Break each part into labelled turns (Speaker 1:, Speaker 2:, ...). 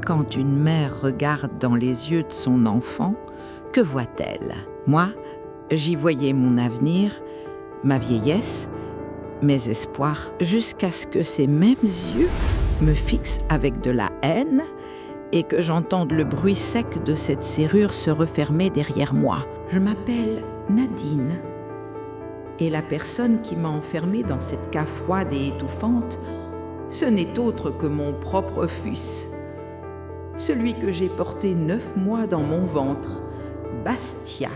Speaker 1: Quand une mère regarde dans les yeux de son enfant, que voit-elle? Moi, j'y voyais mon avenir, ma vieillesse, mes espoirs, jusqu'à ce que ces mêmes yeux me fixent avec de la haine et que j'entende le bruit sec de cette serrure se refermer derrière moi. Je m'appelle Nadine. Et la personne qui m'a enfermée dans cette cave froide et étouffante, ce n'est autre que mon propre fils, celui que j'ai porté 9 mois dans mon ventre, Bastia.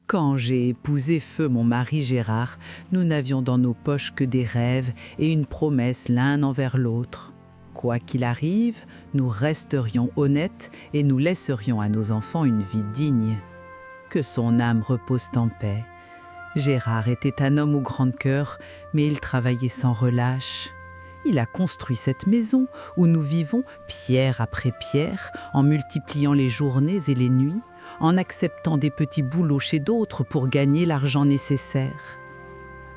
Speaker 2: Quand j'ai épousé feu mon mari Gérard, nous n'avions dans nos poches que des rêves et une promesse l'un envers l'autre. Quoi qu'il arrive, nous resterions honnêtes et nous laisserions à nos enfants une vie digne. Que son âme repose en paix. Gérard était un homme au grand cœur, mais il travaillait sans relâche. Il a construit cette maison où nous vivons pierre après pierre, en multipliant les journées et les nuits, en acceptant des petits boulots chez d'autres pour gagner l'argent nécessaire.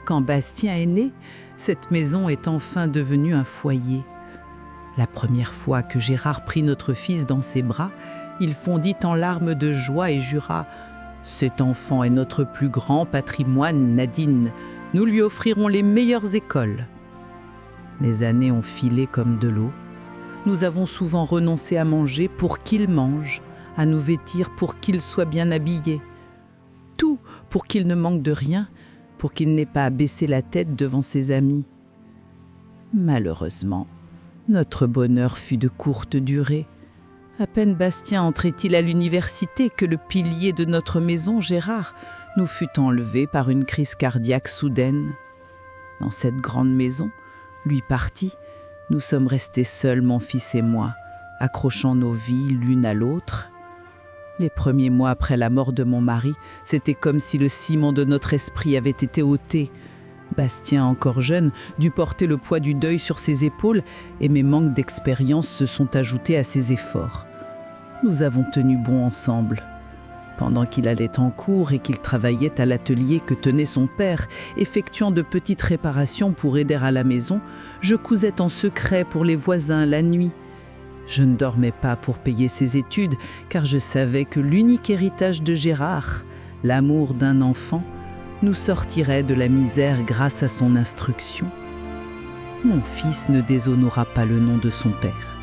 Speaker 2: Quand Bastien est né, cette maison est enfin devenue un foyer. La première fois que Gérard prit notre fils dans ses bras, il fondit en larmes de joie et jura « Cet enfant est notre plus grand patrimoine, Nadine. Nous lui offrirons les meilleures écoles. » Les années ont filé comme de l'eau. Nous avons souvent renoncé à manger pour qu'il mange, à nous vêtir pour qu'il soit bien habillé. Tout pour qu'il ne manque de rien, pour qu'il n'ait pas à baisser la tête devant ses amis. Malheureusement, notre bonheur fut de courte durée. À peine Bastien entrait-il à l'université que le pilier de notre maison, Gérard, nous fut enlevé par une crise cardiaque soudaine. Dans cette grande maison, lui parti, nous sommes restés seuls, mon fils et moi, accrochant nos vies l'une à l'autre. Les premiers mois après la mort de mon mari, c'était comme si le ciment de notre esprit avait été ôté. Bastien, encore jeune, dut porter le poids du deuil sur ses épaules et mes manques d'expérience se sont ajoutés à ses efforts. Nous avons tenu bon ensemble. Pendant qu'il allait en cours et qu'il travaillait à l'atelier que tenait son père, effectuant de petites réparations pour aider à la maison, je cousais en secret pour les voisins la nuit. Je ne dormais pas pour payer ses études, car je savais que l'unique héritage de Gérard, l'amour d'un enfant, nous sortirait de la misère grâce à son instruction. Mon fils ne déshonora pas le nom de son père.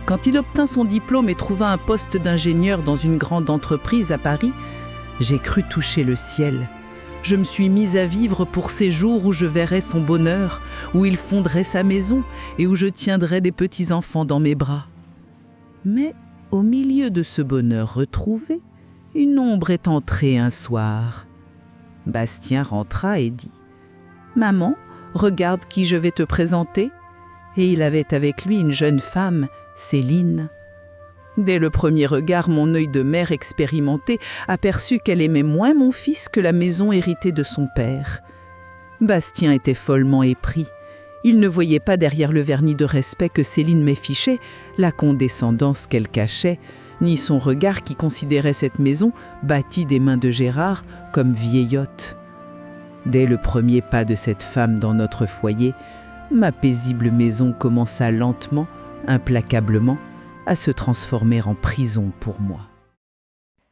Speaker 2: Quand il obtint son diplôme et trouva un poste d'ingénieur dans une grande entreprise à Paris, j'ai cru toucher le ciel. Je me suis mise à vivre pour ces jours où je verrais son bonheur, où il fonderait sa maison et où je tiendrais des petits-enfants dans mes bras. Mais au milieu de ce bonheur retrouvé, une ombre est entrée un soir. Bastien rentra et dit « Maman, regarde qui je vais te présenter. » Et il avait avec lui une jeune femme, Céline. Dès le premier regard, mon œil de mère expérimenté aperçut qu'elle aimait moins mon fils que la maison héritée de son père. Bastien était follement épris. Il ne voyait pas derrière le vernis de respect que Céline m'affichait, la condescendance qu'elle cachait, ni son regard qui considérait cette maison, bâtie des mains de Gérard, comme vieillotte. Dès le premier pas de cette femme dans notre foyer, ma paisible maison commença lentement, implacablement, à se transformer en prison pour moi.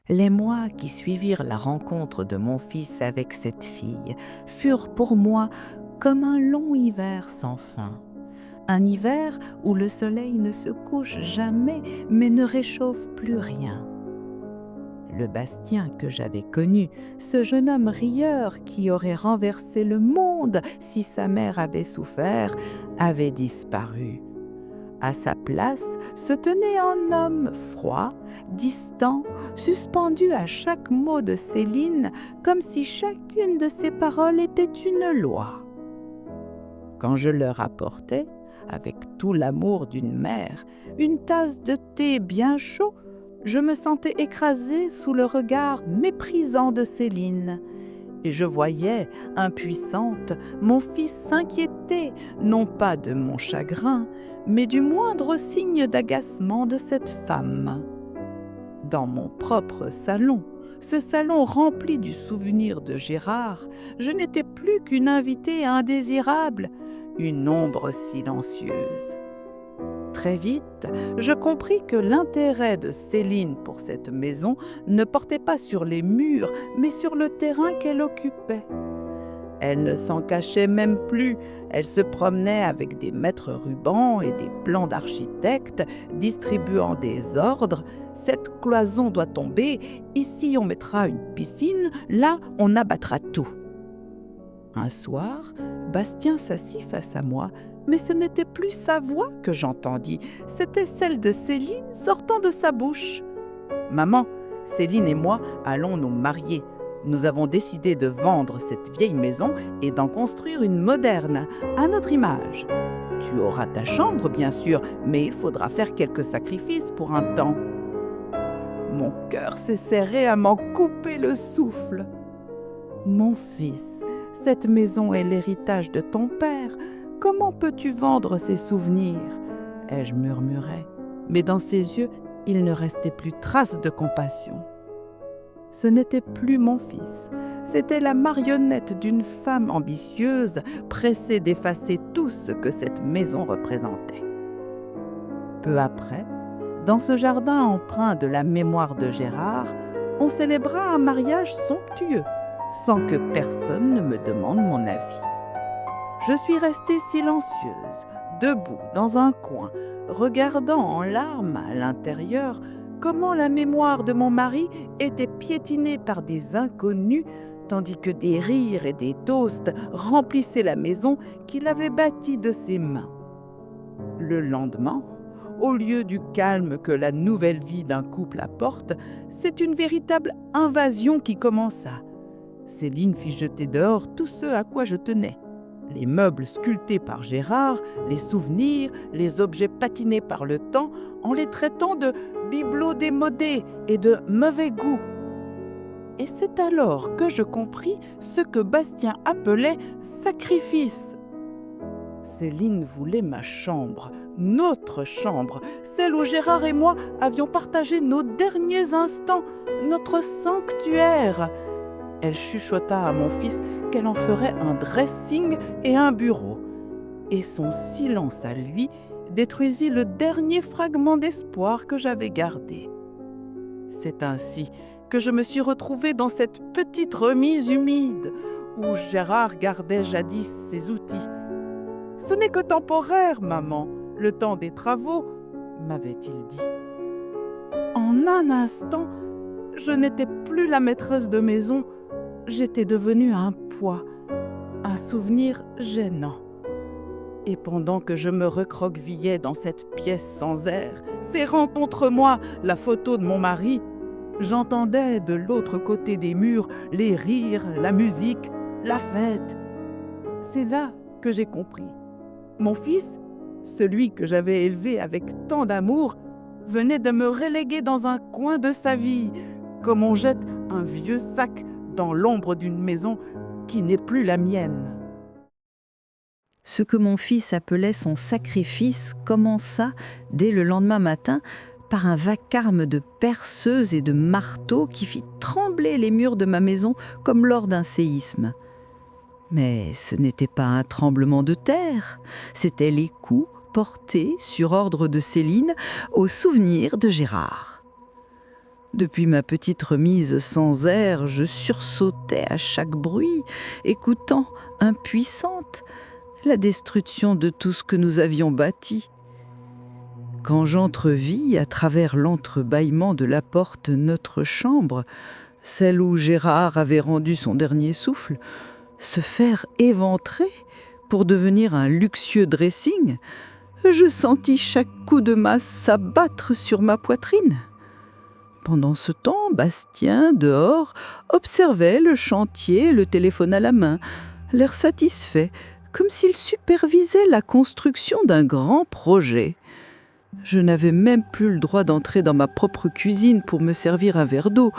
Speaker 1: Les mois qui suivirent la rencontre de mon fils avec cette fille furent pour moi comme un long hiver sans fin. Un hiver où le soleil ne se couche jamais mais ne réchauffe plus rien. Le Bastien que j'avais connu, ce jeune homme rieur qui aurait renversé le monde si sa mère avait souffert, avait disparu. À sa place se tenait un homme froid, distant, suspendu à chaque mot de Céline, comme si chacune de ses paroles était une loi. Quand je leur apportais, avec tout l'amour d'une mère, une tasse de thé bien chaud, je me sentais écrasée sous le regard méprisant de Céline. Et je voyais, impuissante, mon fils s'inquiéter, non pas de mon chagrin, mais du moindre signe d'agacement de cette femme. Dans mon propre salon, ce salon rempli du souvenir de Gérard, je n'étais plus qu'une invitée indésirable, une ombre silencieuse. Très vite, je compris que l'intérêt de Céline pour cette maison ne portait pas sur les murs, mais sur le terrain qu'elle occupait. Elle ne s'en cachait même plus, elle se promenait avec des mètres rubans et des plans d'architecte, distribuant des ordres. Cette cloison doit tomber, ici on mettra une piscine, là on abattra tout. Un soir, Bastien s'assit face à moi, mais ce n'était plus sa voix que j'entendis, c'était celle de Céline sortant de sa bouche. « Maman, Céline et moi allons nous marier. Nous avons décidé de vendre cette vieille maison et d'en construire une moderne, à notre image. Tu auras ta chambre, bien sûr, mais il faudra faire quelques sacrifices pour un temps. » Mon cœur s'est serré à m'en couper le souffle. « Mon fils, cette maison est l'héritage de ton père. Comment peux-tu vendre ces souvenirs ?» ai-je murmuré, mais dans ses yeux, il ne restait plus trace de compassion. Ce n'était plus mon fils, c'était la marionnette d'une femme ambitieuse, pressée d'effacer tout ce que cette maison représentait. Peu après, dans ce jardin empreint de la mémoire de Gérard, on célébra un mariage somptueux, sans que personne ne me demande mon avis. Je suis restée silencieuse, debout dans un coin, regardant en larmes à l'intérieur comment la mémoire de mon mari était piétinée par des inconnus, tandis que des rires et des toasts remplissaient la maison qu'il avait bâtie de ses mains. Le lendemain, au lieu du calme que la nouvelle vie d'un couple apporte, c'est une véritable invasion qui commença. Céline fit jeter dehors tout ce à quoi je tenais. Les meubles sculptés par Gérard, les souvenirs, les objets patinés par le temps, en les traitant de bibelots démodés et de mauvais goût. Et c'est alors que je compris ce que Bastien appelait sacrifice. Céline voulait ma chambre, notre chambre, celle où Gérard et moi avions partagé nos derniers instants, notre sanctuaire. Elle chuchota à mon fils qu'elle en ferait un dressing et un bureau. Et son silence à lui détruisit le dernier fragment d'espoir que j'avais gardé. C'est ainsi que je me suis retrouvée dans cette petite remise humide où Gérard gardait jadis ses outils. « Ce n'est que temporaire, maman, le temps des travaux, » m'avait-il dit. En un instant, je n'étais plus la maîtresse de maison, j'étais devenue un poids, un souvenir gênant. Et pendant que je me recroquevillais dans cette pièce sans air, serrant contre moi la photo de mon mari, j'entendais de l'autre côté des murs les rires, la musique, la fête. C'est là que j'ai compris. Mon fils, celui que j'avais élevé avec tant d'amour, venait de me reléguer dans un coin de sa vie, comme on jette un vieux sac dans l'ombre d'une maison qui n'est plus la mienne.
Speaker 2: Ce que mon fils appelait son sacrifice commença dès le lendemain matin par un vacarme de perceuses et de marteaux qui fit trembler les murs de ma maison comme lors d'un séisme. Mais ce n'était pas un tremblement de terre, c'étaient les coups portés, sur ordre de Céline, au souvenir de Gérard. Depuis ma petite remise sans air, je sursautais à chaque bruit, écoutant, impuissante, la destruction de tout ce que nous avions bâti. Quand j'entrevis, à travers l'entrebâillement de la porte, notre chambre, celle où Gérard avait rendu son dernier souffle, se faire éventrer pour devenir un luxueux dressing, je sentis chaque coup de masse s'abattre sur ma poitrine. Pendant ce temps, Bastien, dehors, observait le chantier, le téléphone à la main, l'air satisfait, comme s'il supervisait la construction d'un grand projet. Je n'avais même plus le droit d'entrer dans ma propre cuisine pour me servir un verre d'eau.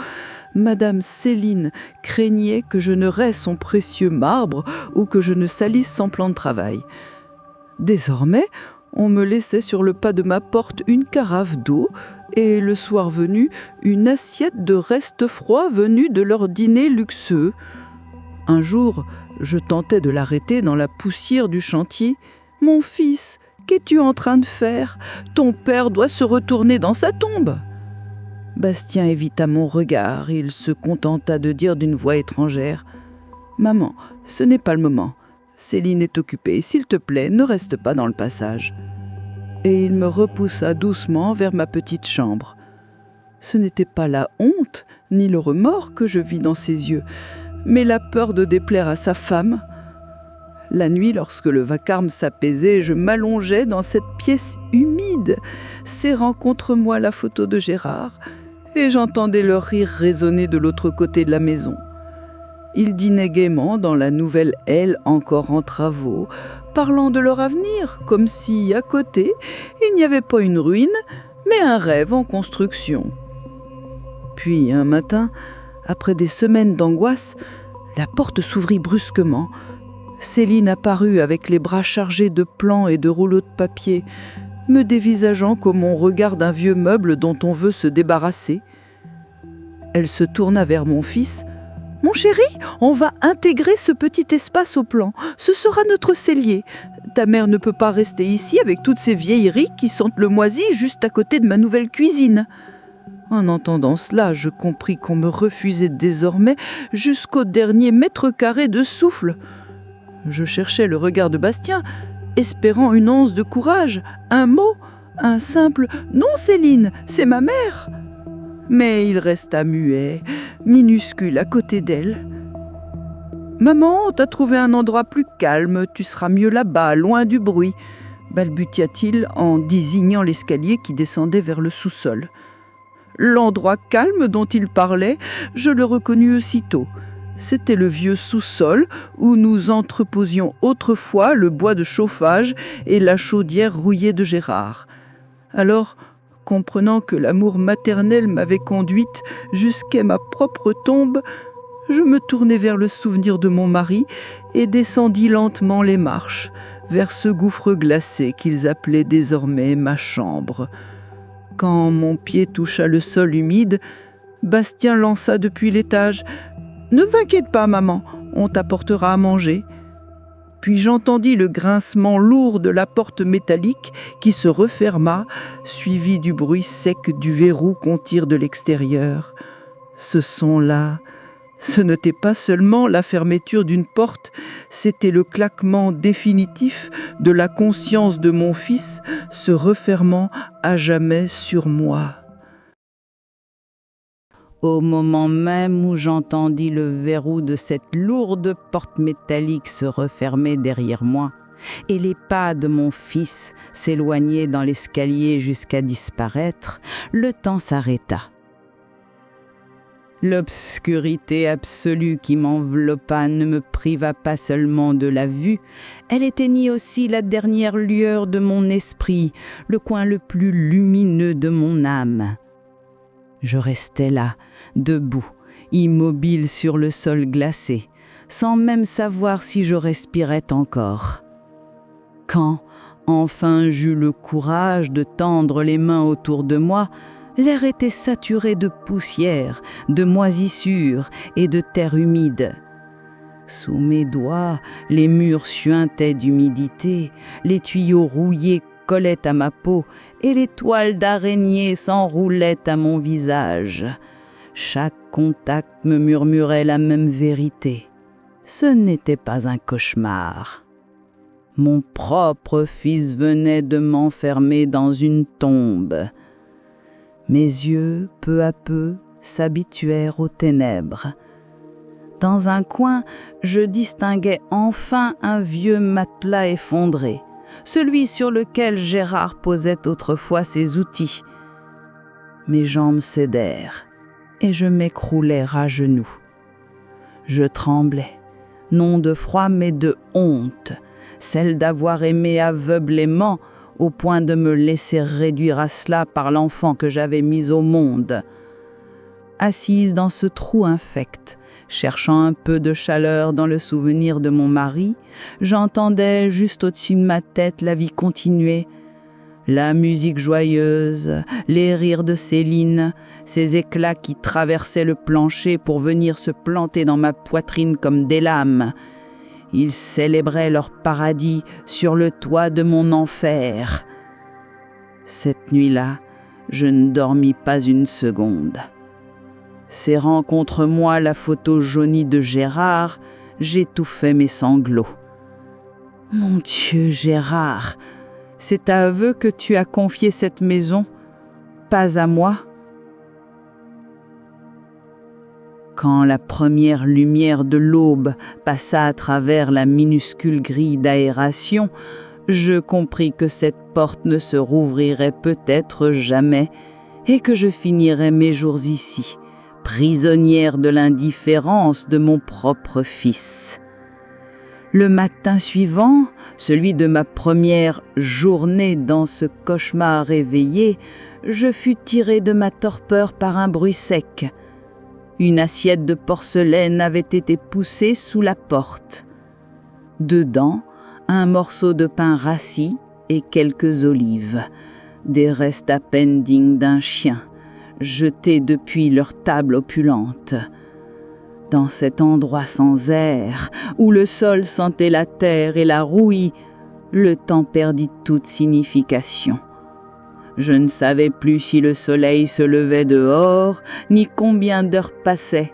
Speaker 2: Madame Céline craignait que je ne raie son précieux marbre ou que je ne salisse son plan de travail. Désormais, on me laissait sur le pas de ma porte une carafe d'eau et, le soir venu, une assiette de restes froids venus de leur dîner luxueux. Un jour, je tentais de l'arrêter dans la poussière du chantier. « Mon fils, Qu'es-tu en train de faire? Ton père doit se retourner dans sa tombe. » Bastien évita mon regard. Il se contenta de dire d'une voix étrangère: « Maman, ce n'est pas le moment. Céline est occupée. S'il te plaît, ne reste pas dans le passage. » Et il me repoussa doucement vers ma petite chambre. Ce n'était pas la honte ni le remords que je vis dans ses yeux, mais la peur de déplaire à sa femme. La nuit, lorsque le vacarme s'apaisait, je m'allongeais dans cette pièce humide, serrant contre moi la photo de Gérard, et j'entendais leur rire résonner de l'autre côté de la maison. Ils dînaient gaiement dans la nouvelle aile encore en travaux, parlant de leur avenir, comme si, à côté, il n'y avait pas une ruine, mais un rêve en construction. Puis, un matin, après des semaines d'angoisse, la porte s'ouvrit brusquement. Céline apparut avec les bras chargés de plans et de rouleaux de papier, me dévisageant comme on regarde un vieux meuble dont on veut se débarrasser. Elle se tourna vers mon fils. « Mon chéri, on va intégrer ce petit espace au plan. Ce sera notre cellier. Ta mère ne peut pas rester ici avec toutes ces vieilleries qui sentent le moisi juste à côté de ma nouvelle cuisine. » En entendant cela, je compris qu'on me refusait désormais jusqu'au dernier mètre carré de souffle. Je cherchais le regard de Bastien, espérant une once de courage, un mot, un simple « Non, Céline, c'est ma mère !» Mais il resta muet, minuscule à côté d'elle. « Maman, t'as trouvé un endroit plus calme, tu seras mieux là-bas, loin du bruit », balbutia-t-il en désignant l'escalier qui descendait vers le sous-sol. L'endroit calme dont il parlait, je le reconnus aussitôt. C'était le vieux sous-sol où nous entreposions autrefois le bois de chauffage et la chaudière rouillée de Gérard. Alors, comprenant que l'amour maternel m'avait conduite jusqu'à ma propre tombe, je me tournai vers le souvenir de mon mari et descendis lentement les marches, vers ce gouffre glacé qu'ils appelaient désormais ma chambre. Quand mon pied toucha le sol humide, Bastien lança depuis l'étage: « Ne t'inquiète pas, maman, on t'apportera à manger. » Puis j'entendis le grincement lourd de la porte métallique qui se referma, suivi du bruit sec du verrou qu'on tire de l'extérieur. Ce son-là, ce n'était pas seulement la fermeture d'une porte, c'était le claquement définitif de la conscience de mon fils se refermant à jamais sur moi. Au moment même où j'entendis le verrou de cette lourde porte métallique se refermer derrière moi et les pas de mon fils s'éloigner dans l'escalier jusqu'à disparaître, le temps s'arrêta. L'obscurité absolue qui m'enveloppa ne me priva pas seulement de la vue, elle éteignit aussi la dernière lueur de mon esprit, le coin le plus lumineux de mon âme. Je restais là, debout, immobile sur le sol glacé, sans même savoir si je respirais encore. Quand, enfin, j'eus le courage de tendre les mains autour de moi, l'air était saturé de poussière, de moisissure et de terre humide. Sous mes doigts, les murs suintaient d'humidité, les tuyaux rouillés collaient à ma peau et les toiles d'araignée s'enroulaient à mon visage. Chaque contact me murmurait la même vérité. Ce n'était pas un cauchemar. Mon propre fils venait de m'enfermer dans une tombe. Mes yeux, peu à peu, s'habituèrent aux ténèbres. Dans un coin, je distinguais enfin un vieux matelas effondré, celui sur lequel Gérard posait autrefois ses outils. Mes jambes cédèrent et je m'écroulai à genoux. Je tremblais, non de froid mais de honte, celle d'avoir aimé aveuglément au point de me laisser réduire à cela par l'enfant que j'avais mis au monde. Assise dans ce trou infect, cherchant un peu de chaleur dans le souvenir de mon mari, j'entendais juste au-dessus de ma tête la vie continuer. La musique joyeuse, les rires de Céline, ces éclats qui traversaient le plancher pour venir se planter dans ma poitrine comme des lames. Ils célébraient leur paradis sur le toit de mon enfer. Cette nuit-là, je ne dormis pas une seconde. Serrant contre moi la photo jaunie de Gérard, j'étouffais mes sanglots. « Mon Dieu, Gérard, c'est à eux que tu as confié cette maison, pas à moi ?» Quand la première lumière de l'aube passa à travers la minuscule grille d'aération, je compris que cette porte ne se rouvrirait peut-être jamais et que je finirais mes jours ici, prisonnière de l'indifférence de mon propre fils. Le matin suivant, celui de ma première journée dans ce cauchemar éveillé, je fus tirée de ma torpeur par un bruit sec. Une assiette de porcelaine avait été poussée sous la porte. Dedans, un morceau de pain rassis et quelques olives, des restes à peine dignes d'un chien, jetés depuis leur table opulente. Dans cet endroit sans air, où le sol sentait la terre et la rouille, le temps perdit toute signification. Je ne savais plus si le soleil se levait dehors, ni combien d'heures passaient.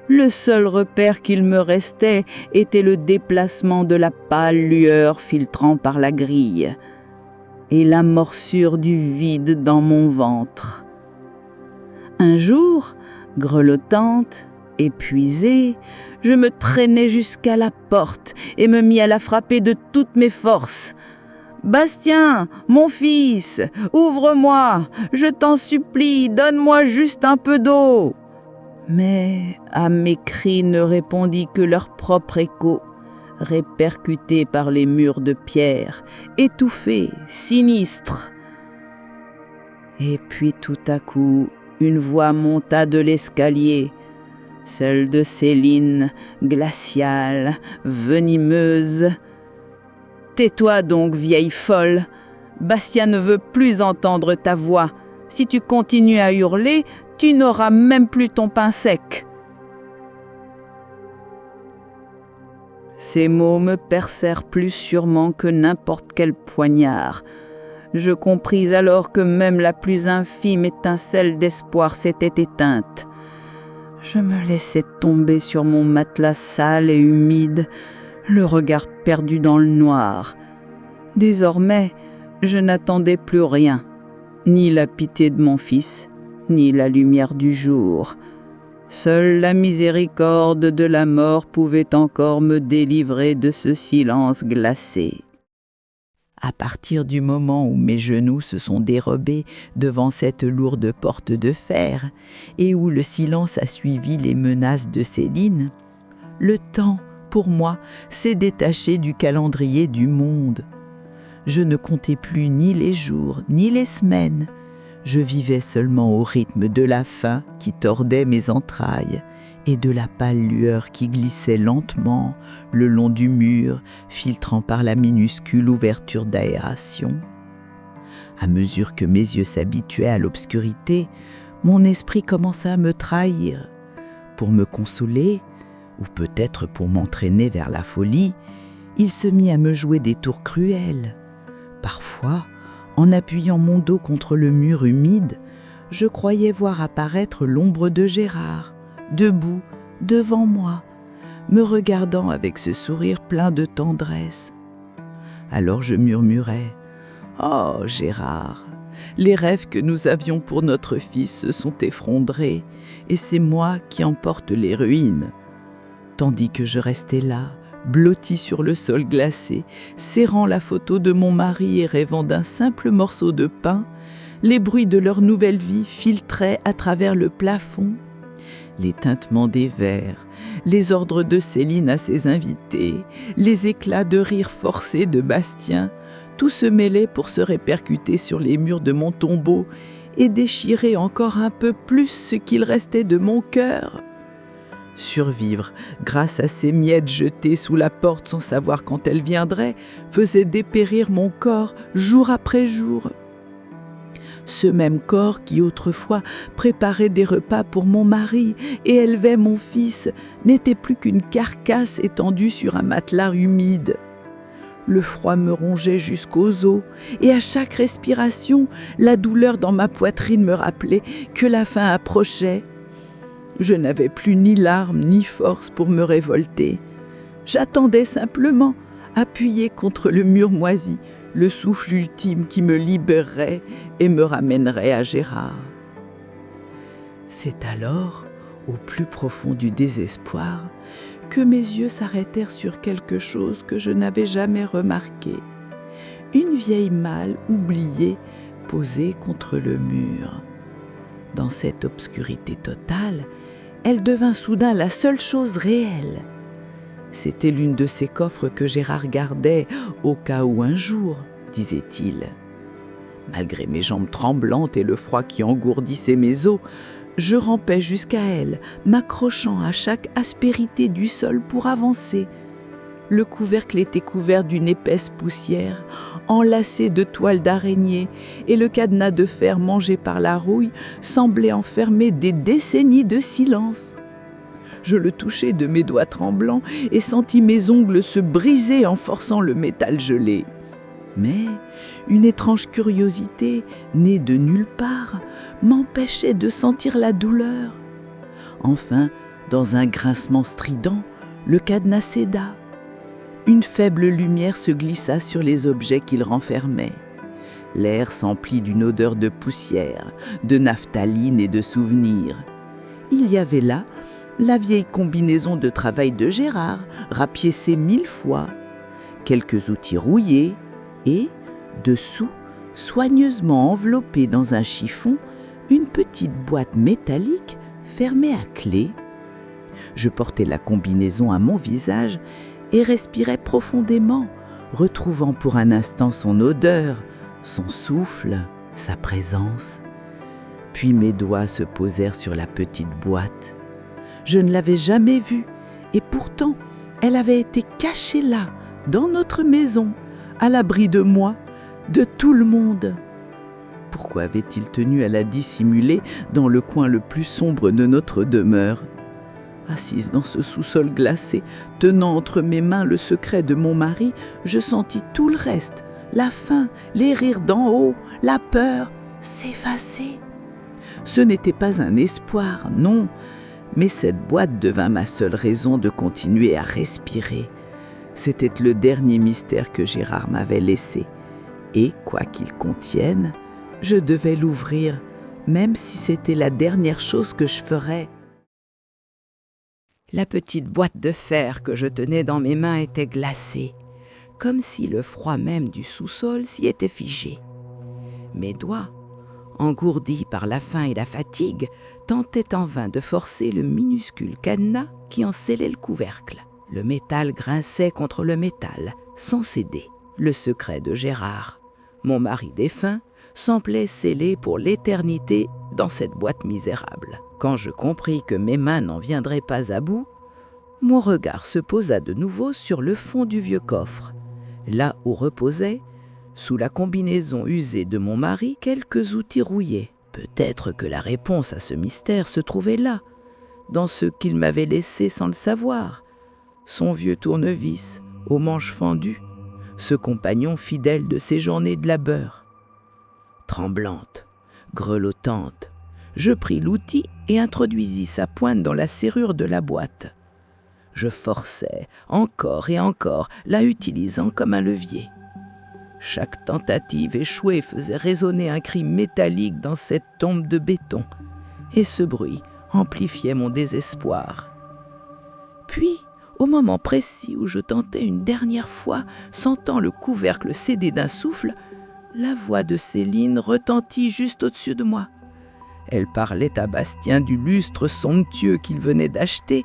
Speaker 2: Le seul repère qu'il me restait était le déplacement de la pâle lueur filtrant par la grille et la morsure du vide dans mon ventre. Un jour, grelottante, épuisée, je me traînai jusqu'à la porte et me mis à la frapper de toutes mes forces. « Bastien, mon fils, ouvre-moi, je t'en supplie, donne-moi juste un peu d'eau !» Mais à mes cris ne répondit que leur propre écho, répercuté par les murs de pierre, étouffé, sinistre. Et puis tout à coup, une voix monta de l'escalier, celle de Céline, glaciale, venimeuse. « Tais-toi donc, vieille folle. Bastien ne veut plus entendre ta voix. Si tu continues à hurler, tu n'auras même plus ton pain sec. » Ces mots me percèrent plus sûrement que n'importe quel poignard. Je compris alors que même la plus infime étincelle d'espoir s'était éteinte. Je me laissai tomber sur mon matelas sale et humide, le regard perdu dans le noir. Désormais, je n'attendais plus rien, ni la pitié de mon fils, ni la lumière du jour. Seule la miséricorde de la mort pouvait encore me délivrer de ce silence glacé.
Speaker 1: À partir du moment où mes genoux se sont dérobés devant cette lourde porte de fer et où le silence a suivi les menaces de Céline, le temps, pour moi, s'est détaché du calendrier du monde. Je ne comptais plus ni les jours, ni les semaines. Je vivais seulement au rythme de la faim qui tordait mes entrailles et de la pâle lueur qui glissait lentement le long du mur, filtrant par la minuscule ouverture d'aération. À mesure que mes yeux s'habituaient à l'obscurité, mon esprit commença à me trahir. Pour me consoler, ou peut-être pour m'entraîner vers la folie, il se mit à me jouer des tours cruels. Parfois, en appuyant mon dos contre le mur humide, je croyais voir apparaître l'ombre de Gérard, debout, devant moi, me regardant avec ce sourire plein de tendresse. Alors je murmurais « Oh, Gérard, les rêves que nous avions pour notre fils se sont effondrés et c'est moi qui en porte les ruines. » Tandis que je restais là, blotti sur le sol glacé, serrant la photo de mon mari et rêvant d'un simple morceau de pain, les bruits de leur nouvelle vie filtraient à travers le plafond. Les tintements des verres, les ordres de Céline à ses invités, les éclats de rire forcés de Bastien, tout se mêlait pour se répercuter sur les murs de mon tombeau et déchirer encore un peu plus ce qu'il restait de mon cœur. Survivre, grâce à ces miettes jetées sous la porte sans savoir quand elles viendraient, faisait dépérir mon corps jour après jour.
Speaker 2: Ce même corps qui autrefois préparait des repas pour mon mari et élevait mon fils n'était plus qu'une carcasse étendue sur un matelas humide. Le froid me rongeait jusqu'aux os et à chaque respiration, la douleur dans ma poitrine me rappelait que la fin approchait. Je n'avais plus ni larmes ni force pour me révolter. J'attendais simplement, appuyé contre le mur moisi, le souffle ultime qui me libérerait et me ramènerait à Gérard. C'est alors, au plus profond du désespoir, que mes yeux s'arrêtèrent sur quelque chose que je n'avais jamais remarqué. Une vieille malle oubliée posée contre le mur. Dans cette obscurité totale, elle devint soudain la seule chose réelle. C'était l'une de ces coffres que Gérard gardait au cas où un jour, disait-il. Malgré mes jambes tremblantes et le froid qui engourdissait mes os, je rampais jusqu'à elle, m'accrochant à chaque aspérité du sol pour avancer. Le couvercle était couvert d'une épaisse poussière, enlacé de toiles d'araignée, et le cadenas de fer mangé par la rouille semblait enfermer des décennies de silence. Je le touchai de mes doigts tremblants et sentis mes ongles se briser en forçant le métal gelé. Mais une étrange curiosité, née de nulle part, m'empêchait de sentir la douleur. Enfin, dans un grincement strident, le cadenas céda. Une faible lumière se glissa sur les objets qu'il renfermait. L'air s'emplit d'une odeur de poussière, de naphtaline et de souvenirs. Il y avait là la vieille combinaison de travail de Gérard, rapiécée 1000 fois, quelques outils rouillés et, dessous, soigneusement enveloppée dans un chiffon, une petite boîte métallique fermée à clé. Je portais la combinaison à mon visage et respirais profondément, retrouvant pour un instant son odeur, son souffle, sa présence. Puis mes doigts se posèrent sur la petite boîte. Je ne l'avais jamais vue, et pourtant, elle avait été cachée là, dans notre maison, à l'abri de moi, de tout le monde. Pourquoi avait-il tenu à la dissimuler dans le coin le plus sombre de notre demeure ? Assise dans ce sous-sol glacé, tenant entre mes mains le secret de mon mari, je sentis tout le reste, la faim, les rires d'en haut, la peur, s'effacer. Ce n'était pas un espoir, non, mais cette boîte devint ma seule raison de continuer à respirer. C'était le dernier mystère que Gérard m'avait laissé, et, quoi qu'il contienne, je devais l'ouvrir, même si c'était la dernière chose que je ferais.
Speaker 1: La petite boîte de fer que je tenais dans mes mains était glacée, comme si le froid même du sous-sol s'y était figé. Mes doigts, engourdis par la faim et la fatigue, tentaient en vain de forcer le minuscule cadenas qui en scellait le couvercle. Le métal grinçait contre le métal, sans céder. Le secret de Gérard, mon mari défunt, semblait scellé pour l'éternité dans cette boîte misérable. Quand je compris que mes mains n'en viendraient pas à bout, mon regard se posa de nouveau sur le fond du vieux coffre, là où reposaient, sous la combinaison usée de mon mari, quelques outils rouillés. Peut-être que la réponse à ce mystère se trouvait là, dans ce qu'il m'avait laissé sans le savoir, son vieux tournevis aux manches fendues, ce compagnon fidèle de ses journées de labeur. Tremblante, grelottante, je pris l'outil et introduisis sa pointe dans la serrure de la boîte. Je forçai, encore et encore, la utilisant comme un levier. Chaque tentative échouée faisait résonner un cri métallique dans cette tombe de béton, et ce bruit amplifiait mon désespoir. Puis, au moment précis où je tentais une dernière fois, sentant le couvercle céder d'un souffle, la voix de Céline retentit juste au-dessus de moi. Elle parlait à Bastien du lustre somptueux qu'il venait d'acheter,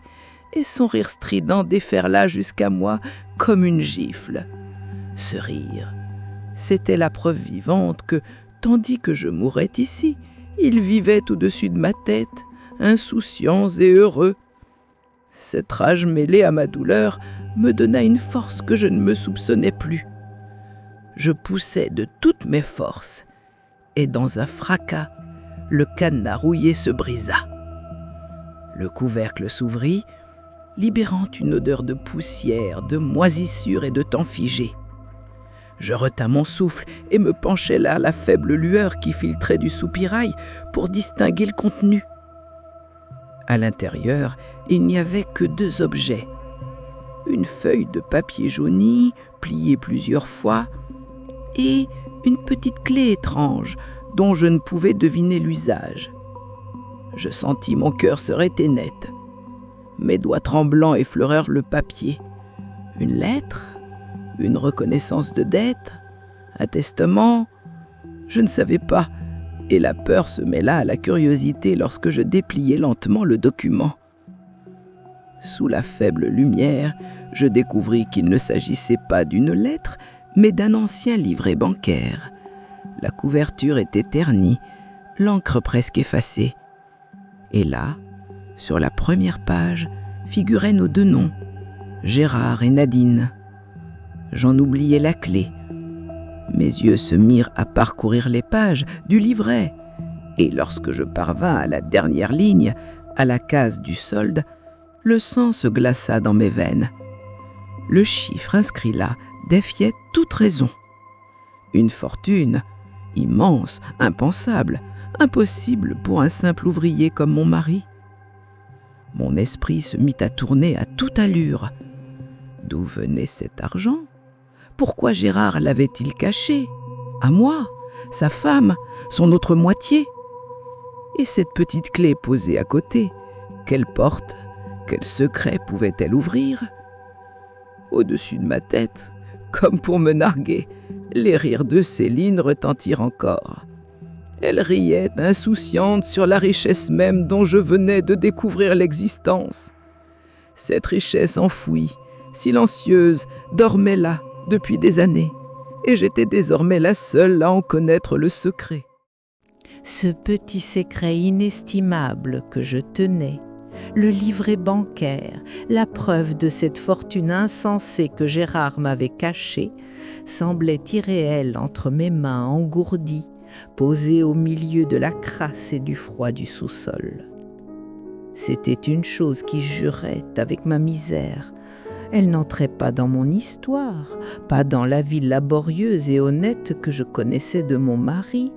Speaker 1: et son rire strident déferla jusqu'à moi comme une gifle. Ce rire, c'était la preuve vivante que, tandis que je mourais ici, il vivait au-dessus de ma tête, insouciant et heureux. Cette rage mêlée à ma douleur me donna une force que je ne me soupçonnais plus. Je poussai de toutes mes forces,
Speaker 2: et dans un fracas, le cadenas rouillé se brisa. Le couvercle s'ouvrit, libérant une odeur de poussière, de moisissure et de temps figé. Je retins mon souffle et me penchai là à la faible lueur qui filtrait du soupirail pour distinguer le contenu. À l'intérieur, il n'y avait que 2 objets. Une feuille de papier jauni, pliée plusieurs fois, et une petite clé étrange dont je ne pouvais deviner l'usage. Je sentis mon cœur se rêter net. Mes doigts tremblants effleurèrent le papier. Une lettre ? Une reconnaissance de dette ? Un testament ? Je ne savais pas, et la peur se mêla à la curiosité lorsque je dépliai lentement le document. Sous la faible lumière, je découvris qu'il ne s'agissait pas d'une lettre, mais d'un ancien livret bancaire. La couverture était ternie, l'encre presque effacée. Et là, sur la première page, figuraient nos 2 noms, Gérard et Nadine. J'en oubliais la clé. Mes yeux se mirent à parcourir les pages du livret, et lorsque je parvins à la dernière ligne, à la case du solde, le sang se glaça dans mes veines. Le chiffre inscrit là défiait toute raison. Une fortune, immense, impensable, impossible pour un simple ouvrier comme mon mari. Mon esprit se mit à tourner à toute allure. D'où venait cet argent ? Pourquoi Gérard l'avait-il caché ? À moi, sa femme, son autre moitié ? Et cette petite clé posée à côté, quelle porte, quel secret pouvait-elle ouvrir ? Au-dessus de ma tête, comme pour me narguer, les rires de Céline retentirent encore. Elle riait insouciante sur la richesse même dont je venais de découvrir l'existence. Cette richesse enfouie, silencieuse, dormait là depuis des années, et j'étais désormais la seule à en connaître le secret.
Speaker 1: Ce petit secret inestimable que je tenais, le livret bancaire, la preuve de cette fortune insensée que Gérard m'avait cachée, semblait irréel entre mes mains engourdies, posées au milieu de la crasse et du froid du sous-sol. C'était une chose qui jurait avec ma misère. Elle n'entrait pas dans mon histoire, pas dans la vie laborieuse et honnête que je connaissais de mon mari.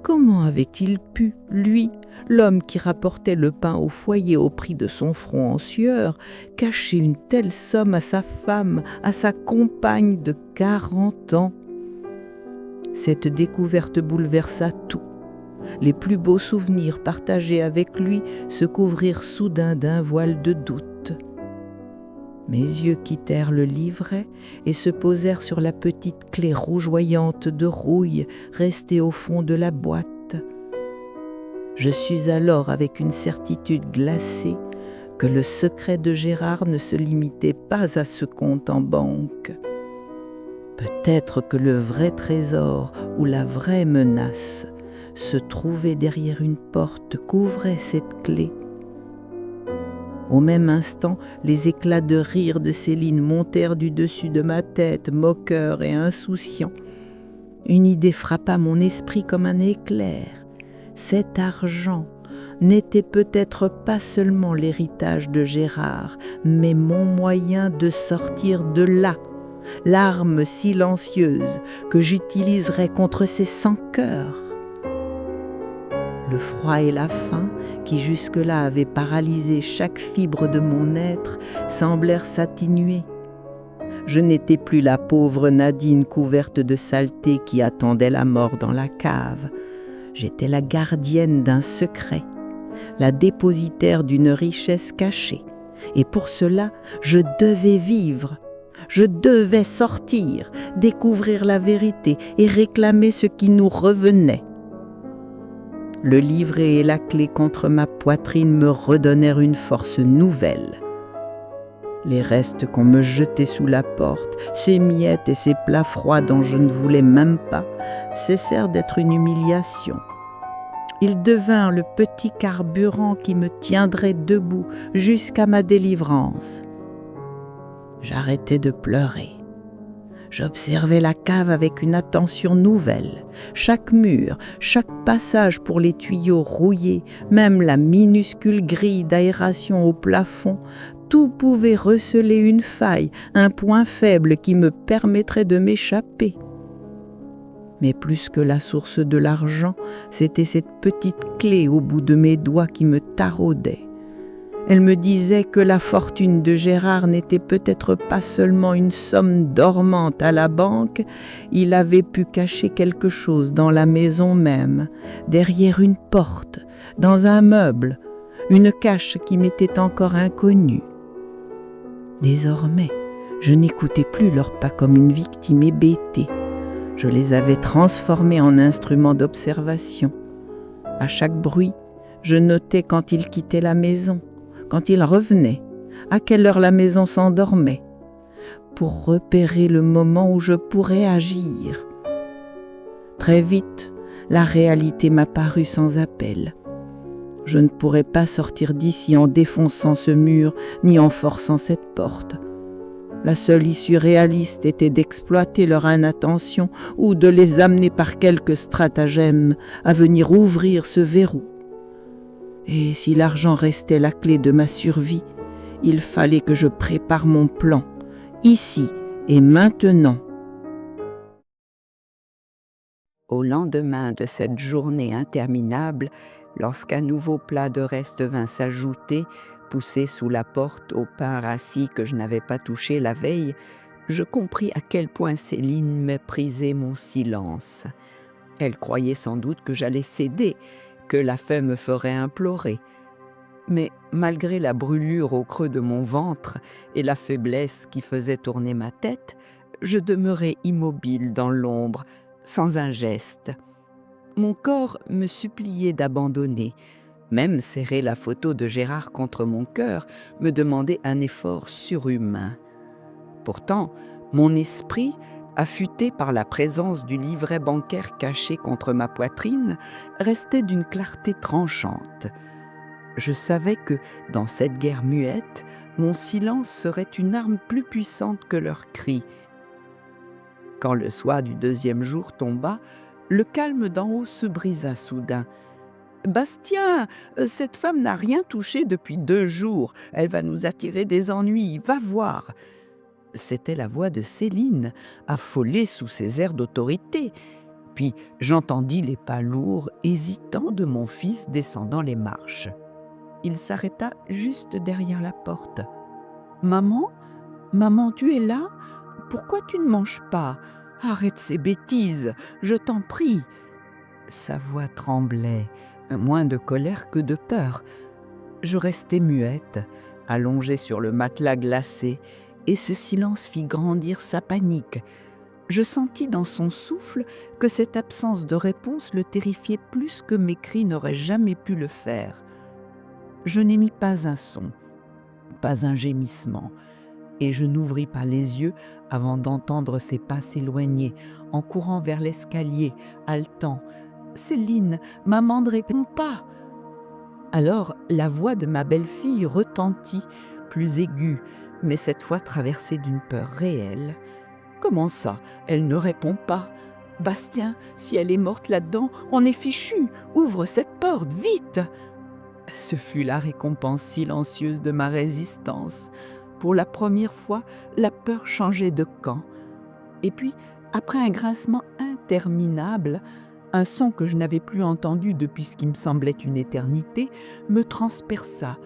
Speaker 1: Comment avait-il pu, lui, l'homme qui rapportait le pain au foyer au prix de son front en sueur, cacher une telle somme à sa femme, à sa compagne de 40 ans ? Cette découverte bouleversa tout. Les plus beaux souvenirs partagés avec lui se couvrirent soudain d'un voile de doute. Mes yeux quittèrent le livret et se posèrent sur la petite clé rougeoyante de rouille restée au fond de la boîte. Je sus alors avec une certitude glacée que le secret de Gérard ne se limitait pas à ce compte en banque. Peut-être que le vrai trésor ou la vraie menace se trouvait derrière une porte qu'ouvrait cette clé. Au même instant, les éclats de rire de Céline montèrent du dessus de ma tête, moqueurs et insouciants. Une idée frappa mon esprit comme un éclair. Cet argent n'était peut-être pas seulement l'héritage de Gérard, mais mon moyen de sortir de là, l'arme silencieuse que j'utiliserais contre ces sans-cœurs. Le froid et la faim, qui jusque-là avaient paralysé chaque fibre de mon être, semblèrent s'atténuer. Je n'étais plus la pauvre Nadine couverte de saleté qui attendait la mort dans la cave. J'étais la gardienne d'un secret, la dépositaire d'une richesse cachée. Et pour cela, je devais vivre. Je devais sortir, découvrir la vérité et réclamer ce qui nous revenait. Le livret et la clé contre ma poitrine me redonnèrent une force nouvelle. Les restes qu'on me jetait sous la porte, ces miettes et ces plats froids dont je ne voulais même pas, cessèrent d'être une humiliation. Ils devinrent le petit carburant qui me tiendrait debout jusqu'à ma délivrance. J'arrêtai de pleurer.
Speaker 2: J'observais la cave avec une attention nouvelle. Chaque mur, chaque passage pour les tuyaux rouillés, même la minuscule grille d'aération au plafond, tout pouvait receler une faille, un point faible qui me permettrait de m'échapper. Mais plus que la source de l'argent, c'était cette petite clé au bout de mes doigts qui me taraudait. Elle me disait que la fortune de Gérard n'était peut-être pas seulement une somme dormante à la banque, il avait pu cacher quelque chose dans la maison même, derrière une porte, dans un meuble, une cache qui m'était encore inconnue. Désormais, je n'écoutais plus leurs pas comme une victime hébétée. Je les avais transformés en instruments d'observation. À chaque bruit, je notais quand ils quittaient la maison, quand ils revenaient, à quelle heure la maison s'endormait, pour repérer le moment où je pourrais agir. Très vite, la réalité m'apparut sans appel. Je ne pourrais pas sortir d'ici en défonçant ce mur ni en forçant cette porte. La seule issue réaliste était d'exploiter leur inattention ou de les amener par quelque stratagème à venir ouvrir ce verrou. Et si l'argent restait la clé de ma survie, il fallait que je prépare mon plan, ici et maintenant.
Speaker 1: Au lendemain de cette journée interminable, lorsqu'un nouveau plat de reste vint s'ajouter, poussé sous la porte au pain rassis que je n'avais pas touché la veille, je compris à quel point Céline méprisait mon silence. Elle croyait sans doute que j'allais céder, que la faim me ferait implorer. Mais malgré la brûlure au creux de mon ventre et la faiblesse qui faisait tourner ma tête, je demeurais immobile dans l'ombre, sans un geste. Mon corps me suppliait d'abandonner. Même serrer la photo de Gérard contre mon cœur me demandait un effort surhumain. Pourtant, mon esprit, affûté par la présence du livret bancaire caché contre ma poitrine, restait d'une clarté tranchante. Je savais que, dans cette guerre muette, mon silence serait une arme plus puissante que leurs cris. Quand le soir du deuxième jour tomba, le calme d'en haut se brisa soudain. « Bastien, cette femme n'a rien touché depuis 2 jours. Elle va nous attirer des ennuis, va voir. » C'était la voix de Céline, affolée sous ses airs d'autorité. Puis j'entendis les pas lourds, hésitants de mon fils descendant les marches. Il s'arrêta juste derrière la porte. « Maman, maman, tu es là ? Pourquoi tu ne manges pas ? Arrête ces bêtises, je t'en prie. » Sa voix tremblait, moins de colère que de peur. Je restai muette, allongée sur le matelas glacé, et ce silence fit grandir sa panique. Je sentis dans son souffle que cette absence de réponse le terrifiait plus que mes cris n'auraient jamais pu le faire. Je n'émis pas un son, pas un gémissement, et je n'ouvris pas les yeux avant d'entendre ses pas s'éloigner, en courant vers l'escalier, haletant. « Céline, maman ne répond pas !» Alors la voix de ma belle-fille retentit, plus aiguë, mais cette fois traversée d'une peur réelle. « Comment ça, elle ne répond pas ? Bastien, si elle est morte là-dedans, on est fichu. Ouvre cette porte, vite !» Ce fut la récompense silencieuse de ma résistance. Pour la première fois, la peur changeait de camp. Et puis, après un grincement interminable, un son que je n'avais plus entendu depuis ce qui me semblait une éternité me transperça,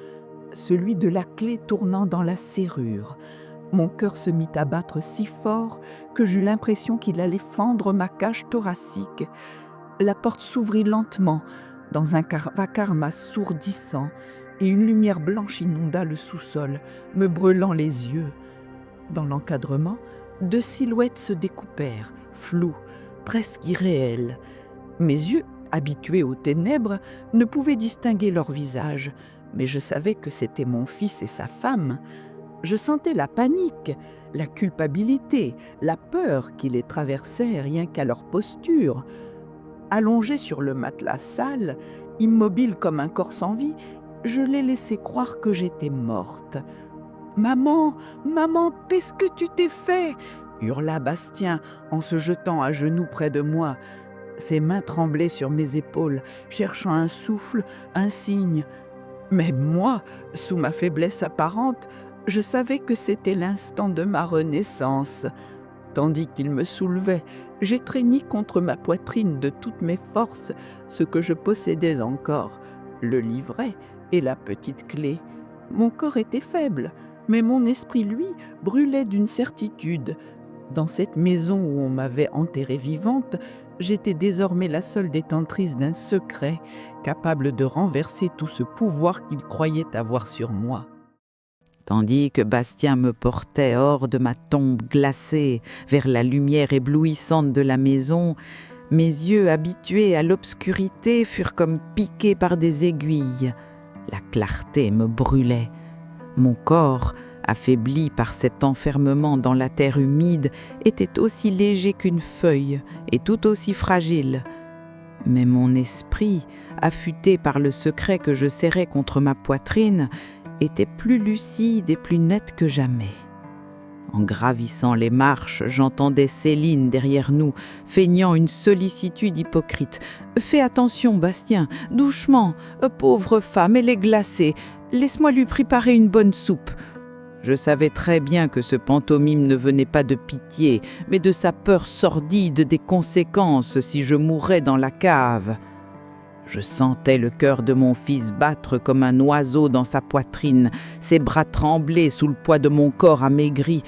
Speaker 1: celui de la clé tournant dans la serrure. Mon cœur se mit à battre si fort que j'eus l'impression qu'il allait fendre ma cage thoracique. La porte s'ouvrit lentement, dans un vacarme assourdissant, et une lumière blanche inonda le sous-sol, me brûlant les yeux. Dans l'encadrement, 2 silhouettes se découpèrent, floues, presque irréelles. Mes yeux, habitués aux ténèbres, ne pouvaient distinguer leurs visages, mais je savais que c'était mon fils et sa femme. Je sentais la panique, la culpabilité, la peur qui les traversait rien qu'à leur posture. Allongé sur le matelas sale, immobile comme un corps sans vie, je les laissais croire que j'étais morte. « Maman, maman, qu'est-ce que tu t'es fait ?
Speaker 3: hurla Bastien en se jetant à genoux près de moi. Ses mains tremblaient sur mes épaules, cherchant un souffle, un signe. Mais moi, sous ma faiblesse apparente, je savais que c'était l'instant de ma renaissance. Tandis qu'il me soulevait, j'étreignis contre ma poitrine de toutes mes forces ce que je possédais encore, le livret et la petite clé. Mon corps était faible, mais mon esprit, lui, brûlait d'une certitude. Dans cette maison où on m'avait enterrée vivante, j'étais désormais la seule détentrice d'un secret, capable de renverser tout ce pouvoir qu'il croyait avoir sur moi.
Speaker 1: Tandis que Bastien me portait hors de ma tombe glacée vers la lumière éblouissante de la maison, mes yeux habitués à l'obscurité furent comme piqués par des aiguilles. La clarté me brûlait. Mon corps, affaibli par cet enfermement dans la terre humide, était aussi léger qu'une feuille et tout aussi fragile. Mais mon esprit, affûté par le secret que je serrais contre ma poitrine, était plus lucide et plus net que jamais. En gravissant les marches, j'entendais Céline derrière nous, feignant une sollicitude hypocrite. « Fais attention, Bastien, doucement, pauvre femme, elle est glacée. Laisse-moi lui préparer une bonne soupe. » Je savais très bien que ce pantomime ne venait pas de pitié, mais de sa peur sordide des conséquences si je mourais dans la cave. Je sentais le cœur de mon fils battre comme un oiseau dans sa poitrine, ses bras tremblaient sous le poids de mon corps amaigri.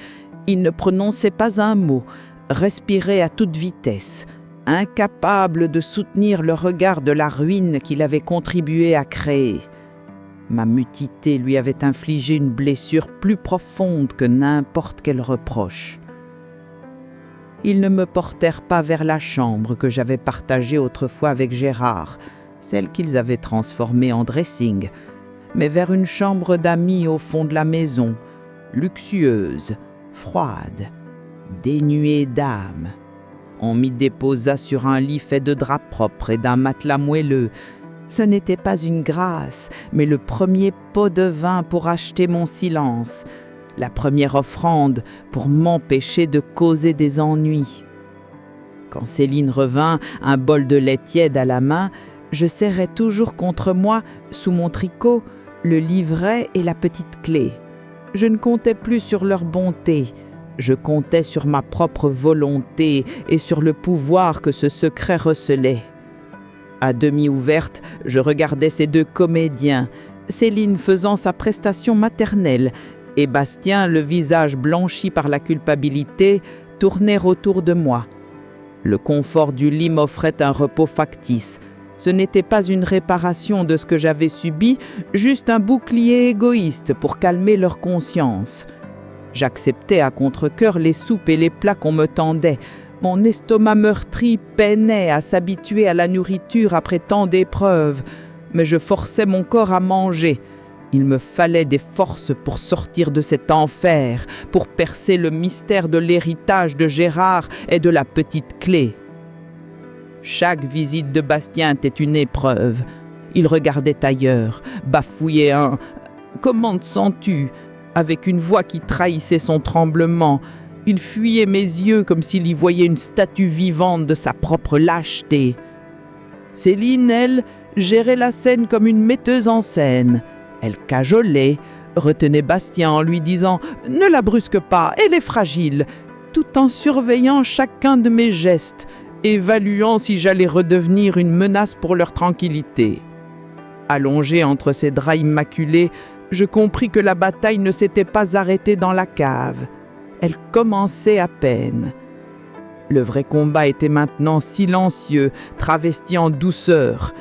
Speaker 1: Il ne prononçait pas un mot, respirait à toute vitesse, incapable de soutenir le regard de la ruine qu'il avait contribué à créer. Ma mutité lui avait infligé une blessure plus profonde que n'importe quel reproche. Ils ne me portèrent pas vers la chambre que j'avais partagée autrefois avec Gérard, celle qu'ils avaient transformée en dressing, mais vers une chambre d'amis au fond de la maison, luxueuse, froide, dénuée d'âme. On m'y déposa sur un lit fait de draps propres et d'un matelas moelleux. Ce n'était pas une grâce, mais le premier pot de vin pour acheter mon silence, la première offrande pour m'empêcher de causer des ennuis. Quand Céline revint, un bol de lait tiède à la main, je serrais toujours contre moi, sous mon tricot, le livret et la petite clé. Je ne comptais plus sur leur bonté, je comptais sur ma propre volonté et sur le pouvoir que ce secret recelait. À demi ouverte, je regardais ces deux comédiens, Céline faisant sa prestation maternelle et Bastien, le visage blanchi par la culpabilité, tourner autour de moi. Le confort du lit m'offrait un repos factice. Ce n'était pas une réparation de ce que j'avais subi, juste un bouclier égoïste pour calmer leur conscience. J'acceptais à contre-cœur les soupes et les plats qu'on me tendait. Mon estomac meurtri peinait à s'habituer à la nourriture après tant d'épreuves, mais je forçais mon corps à manger. Il me fallait des forces pour sortir de cet enfer, pour percer le mystère de l'héritage de Gérard et de la petite clé. Chaque visite de Bastien était une épreuve. Il regardait ailleurs, bafouillait un « Comment te sens-tu » avec une voix qui trahissait son tremblement. Il fuyait mes yeux comme s'il y voyait une statue vivante de sa propre lâcheté. Céline, elle, gérait la scène comme une metteuse en scène. Elle cajolait, retenait Bastien en lui disant « Ne la brusque pas, elle est fragile », tout en surveillant chacun de mes gestes, évaluant si j'allais redevenir une menace pour leur tranquillité. Allongé entre ses draps immaculés, je compris que la bataille ne s'était pas arrêtée dans la cave. Elle commençait à peine. Le vrai combat était maintenant silencieux, travesti en douceur.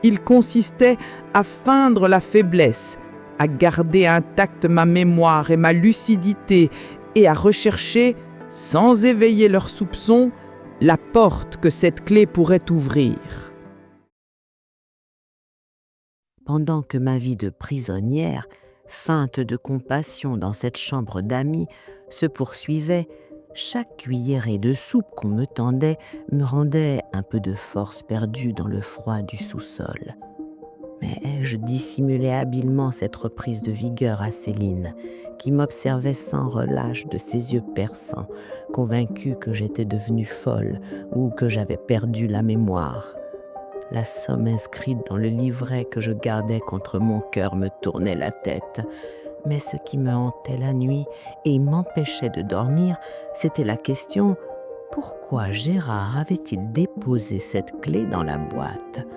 Speaker 1: Il consistait à feindre la faiblesse, à garder intacte ma mémoire et ma lucidité et à rechercher, sans éveiller leurs soupçons, la porte que cette clé pourrait ouvrir. Pendant que ma vie de prisonnière, feinte de compassion dans cette chambre d'amis, se poursuivait, chaque cuillerée de soupe qu'on me tendait me rendait un peu de force perdue dans le froid du sous-sol. Mais je dissimulais habilement cette reprise de vigueur à Céline, qui m'observait sans relâche de ses yeux perçants, convaincue que j'étais devenue folle ou que j'avais perdu la mémoire. La somme inscrite dans le livret que je gardais contre mon cœur me tournait la tête. Mais ce qui me hantait la nuit et m'empêchait de dormir, c'était la question: pourquoi Gérard avait-il déposé cette clé dans la boîte ?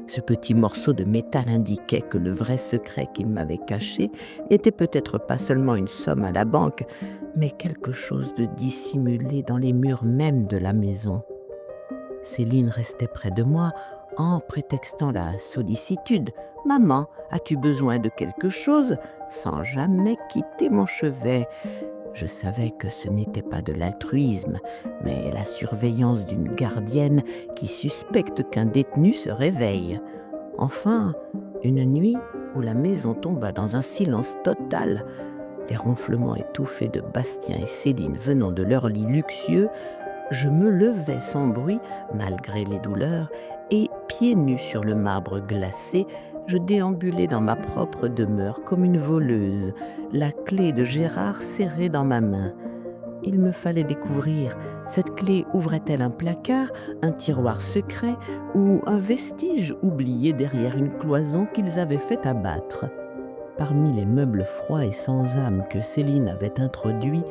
Speaker 1: Ce petit morceau de métal indiquait que le vrai secret qu'il m'avait caché n'était peut-être pas seulement une somme à la banque, mais quelque chose de dissimulé dans les murs même de la maison. Céline restait près de moi en prétextant la sollicitude. « Maman, as-tu besoin de quelque chose ?» sans jamais quitter mon chevet. Je savais que ce n'était pas de l'altruisme, mais la surveillance d'une gardienne qui suspecte qu'un détenu se réveille. Enfin, une nuit où la maison tomba dans un silence total, les ronflements étouffés de Bastien et Céline venant de leur lit luxueux, je me levai sans bruit, malgré les douleurs, et, pieds nus sur le marbre glacé, je déambulais dans ma propre demeure comme une voleuse, la clé de Gérard serrée dans ma main. Il me fallait découvrir, cette clé ouvrait-elle un placard, un tiroir secret ou un vestige oublié derrière une cloison qu'ils avaient fait abattre. Parmi les meubles froids et sans âme que Céline avait introduits,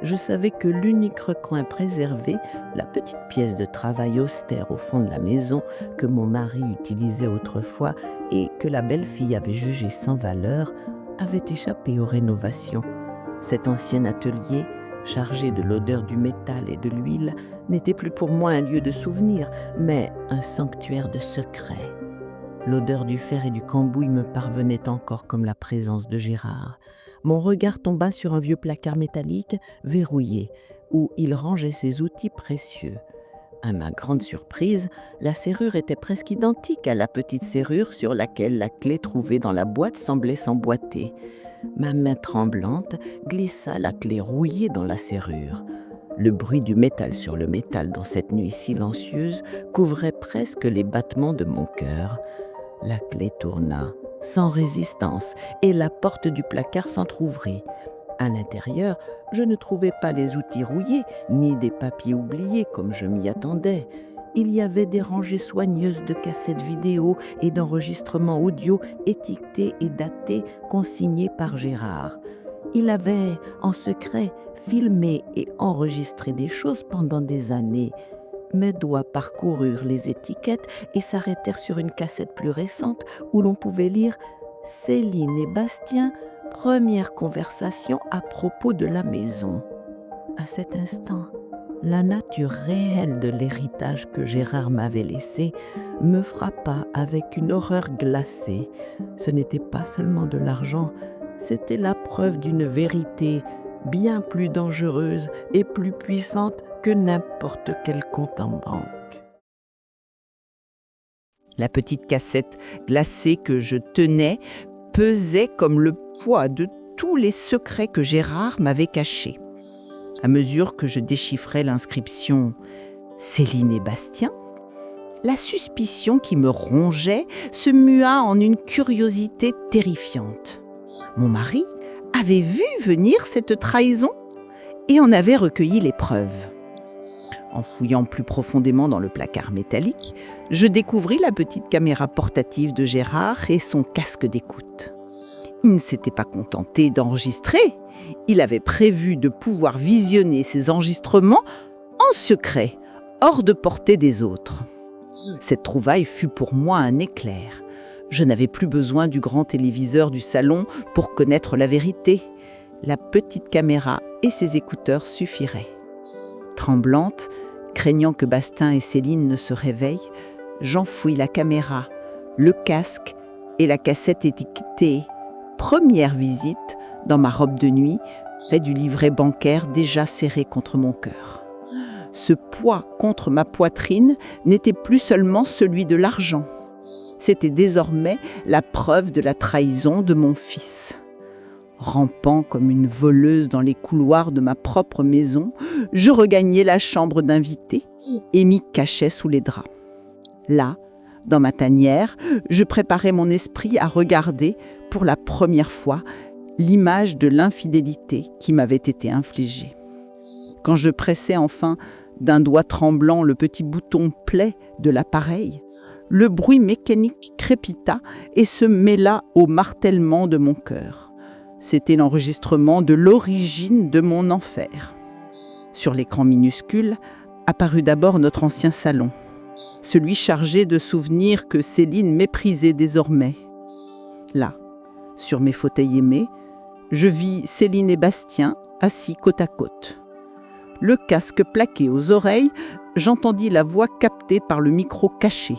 Speaker 1: je savais que l'unique recoin préservé, la petite pièce de travail austère au fond de la maison que mon mari utilisait autrefois et que la belle-fille avait jugé sans valeur, avait échappé aux rénovations. Cet ancien atelier, chargé de l'odeur du métal et de l'huile, n'était plus pour moi un lieu de souvenir, mais un sanctuaire de secrets. L'odeur du fer et du cambouis me parvenait encore comme la présence de Gérard. Mon regard tomba sur un vieux placard métallique verrouillé, où il rangeait ses outils précieux. À ma grande surprise, la serrure était presque identique à la petite serrure sur laquelle la clé trouvée dans la boîte semblait s'emboîter. Ma main tremblante glissa la clé rouillée dans la serrure. Le bruit du métal sur le métal dans cette nuit silencieuse couvrait presque les battements de mon cœur. La clé tourna, sans résistance, et la porte du placard s'entr'ouvrit. À l'intérieur, je ne trouvais pas les outils rouillés, ni des papiers oubliés comme je m'y attendais. Il y avait des rangées soigneuses de cassettes vidéo et d'enregistrements audio étiquetés et datés, consignés par Gérard. Il avait, en secret, filmé et enregistré des choses pendant des années. Mes doigts parcoururent les étiquettes et s'arrêtèrent sur une cassette plus récente où l'on pouvait lire « Céline et Bastien, première conversation à propos de la maison ». À cet instant, la nature réelle de l'héritage que Gérard m'avait laissé me frappa avec une horreur glacée. Ce n'était pas seulement de l'argent, c'était la preuve d'une vérité bien plus dangereuse et plus puissante que n'importe quel compte en banque.
Speaker 2: La petite cassette glacée que je tenais pesait comme le poids de tous les secrets que Gérard m'avait cachés. À mesure que je déchiffrais l'inscription « Céline et Bastien », la suspicion qui me rongeait se mua en une curiosité terrifiante. Mon mari avait vu venir cette trahison et en avait recueilli les preuves. En fouillant plus profondément dans le placard métallique, je découvris la petite caméra portative de Gérard et son casque d'écoute. Il ne s'était pas contenté d'enregistrer, il avait prévu de pouvoir visionner ces enregistrements en secret, hors de portée des autres. Cette trouvaille fut pour moi un éclair. Je n'avais plus besoin du grand téléviseur du salon pour connaître la vérité. La petite caméra et ses écouteurs suffiraient. Tremblante, craignant que Bastien et Céline ne se réveillent, j'enfouis la caméra, le casque et la cassette étiquetée « Première visite » dans ma robe de nuit, près du livret bancaire déjà serré contre mon cœur. Ce poids contre ma poitrine n'était plus seulement celui de l'argent. C'était désormais la preuve de la trahison de mon fils. Rampant comme une voleuse dans les couloirs de ma propre maison, je regagnai la chambre d'invité et m'y cachai sous les draps. Là, dans ma tanière, je préparais mon esprit à regarder, pour la première fois, l'image de l'infidélité qui m'avait été infligée. Quand je pressais enfin d'un doigt tremblant le petit bouton play de l'appareil, le bruit mécanique crépita et se mêla au martèlement de mon cœur. C'était l'enregistrement de l'origine de mon enfer. Sur l'écran minuscule apparut d'abord notre ancien salon, celui chargé de souvenirs que Céline méprisait désormais. Là, sur mes fauteuils aimés, je vis Céline et Bastien assis côte à côte. Le casque plaqué aux oreilles, j'entendis la voix captée par le micro caché.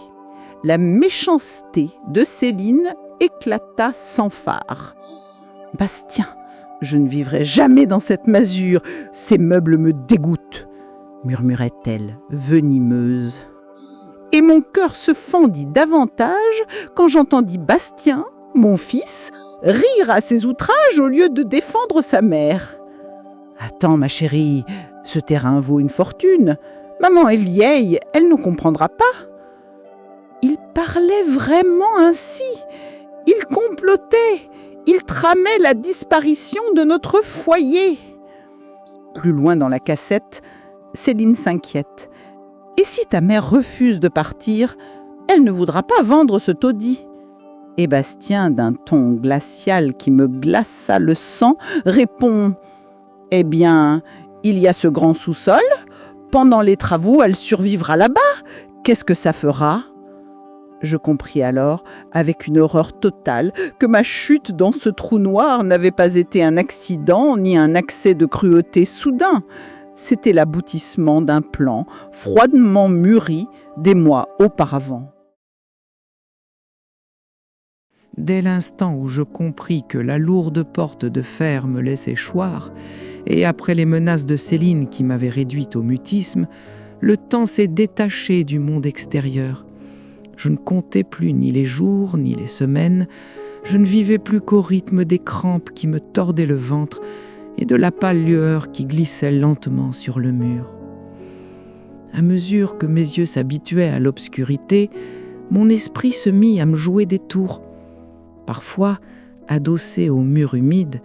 Speaker 2: La méchanceté de Céline éclata sans phare. « Bastien, je ne vivrai jamais dans cette masure, ces meubles me dégoûtent », murmurait-elle, venimeuse. Et mon cœur se fendit davantage quand j'entendis Bastien, mon fils, rire à ses outrages au lieu de défendre sa mère. « Attends, ma chérie, ce terrain vaut une fortune. Maman est vieille, elle ne comprendra pas. » Il parlait vraiment ainsi. Il complotait. Il tramait la disparition de notre foyer. Plus loin dans la cassette, Céline s'inquiète. « Et si ta mère refuse de partir, elle ne voudra pas vendre ce taudis ?» Et Bastien, d'un ton glacial qui me glaça le sang, répond « Eh bien, il y a ce grand sous-sol. Pendant les travaux, elle survivra là-bas. Qu'est-ce que ça fera ?» Je compris alors, avec une horreur totale, que ma chute dans ce trou noir n'avait pas été un accident ni un accès de cruauté soudain. C'était l'aboutissement d'un plan froidement mûri des mois auparavant.
Speaker 4: Dès l'instant où je compris que la lourde porte de fer me laissait choir, et après les menaces de Céline qui m'avaient réduite au mutisme, le temps s'est détaché du monde extérieur. Je ne comptais plus ni les jours, ni les semaines. Je ne vivais plus qu'au rythme des crampes qui me tordaient le ventre et de la pâle lueur qui glissait lentement sur le mur. À mesure que mes yeux s'habituaient à l'obscurité, mon esprit se mit à me jouer des tours. Parfois, adossé au mur humide,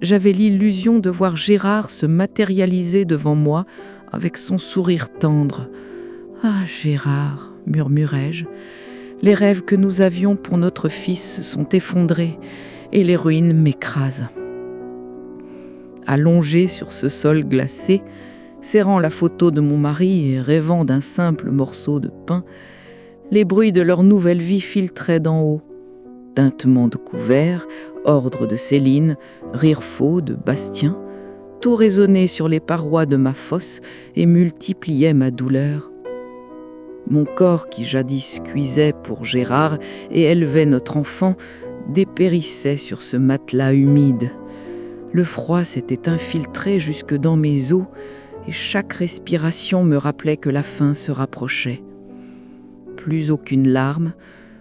Speaker 4: j'avais l'illusion de voir Gérard se matérialiser devant moi avec son sourire tendre. « Ah, Gérard !» murmurai-je. « Les rêves que nous avions pour notre fils sont effondrés et les ruines m'écrasent. » Allongé sur ce sol glacé, serrant la photo de mon mari et rêvant d'un simple morceau de pain, les bruits de leur nouvelle vie filtraient d'en haut. Tintement de couverts, ordre de Céline, rire faux de Bastien, tout résonnait sur les parois de ma fosse et multipliait ma douleur. Mon corps, qui jadis cuisait pour Gérard et élevait notre enfant, dépérissait sur ce matelas humide. Le froid s'était infiltré jusque dans mes os et chaque respiration me rappelait que la fin se rapprochait. Plus aucune larme,